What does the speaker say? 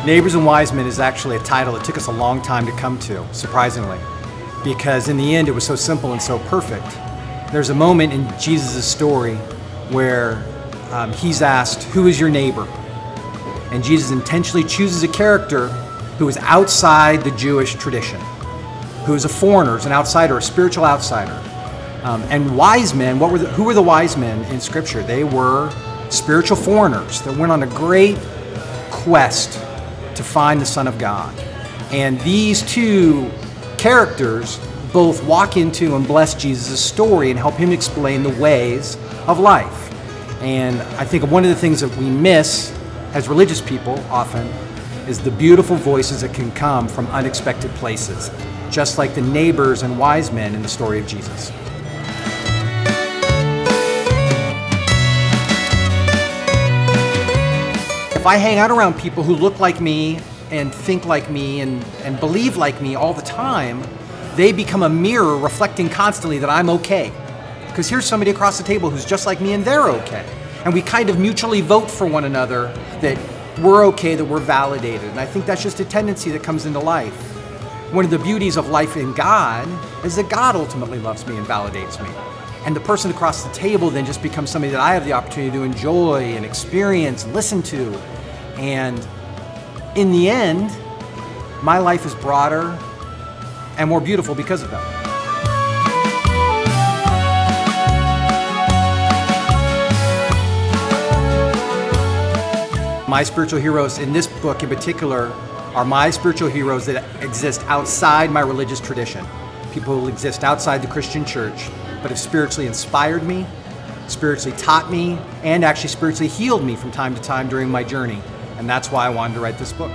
Neighbors and Wise Men is actually a title that took us a long time to come to, surprisingly, because in the end it was so simple and so perfect. There's a moment in Jesus' story where he's asked, "Who is your neighbor?" And Jesus intentionally chooses a character who is outside the Jewish tradition, who is a foreigner, is an outsider, a spiritual outsider. And wise men, who were the wise men in Scripture? They were spiritual foreigners that went on a great quest to find the Son of God. And these two characters both walk into and bless Jesus' story and help him explain the ways of life. And I think one of the things that we miss as religious people often is the beautiful voices that can come from unexpected places, just like the neighbors and wise men in the story of Jesus. If I hang out around people who look like me and think like me and believe like me all the time, they become a mirror reflecting constantly that I'm okay. Because here's somebody across the table who's just like me and they're okay. And we kind of mutually vote for one another that we're okay, that we're validated. And I think that's just a tendency that comes into life. One of the beauties of life in God is that God ultimately loves me and validates me. And the person across the table then just becomes somebody that I have the opportunity to enjoy and experience and listen to. And in the end, my life is broader and more beautiful because of them. My spiritual heroes in this book in particular are my spiritual heroes that exist outside my religious tradition. People who exist outside the Christian church, but have spiritually inspired me, spiritually taught me, and actually spiritually healed me from time to time during my journey. And that's why I wanted to write this book.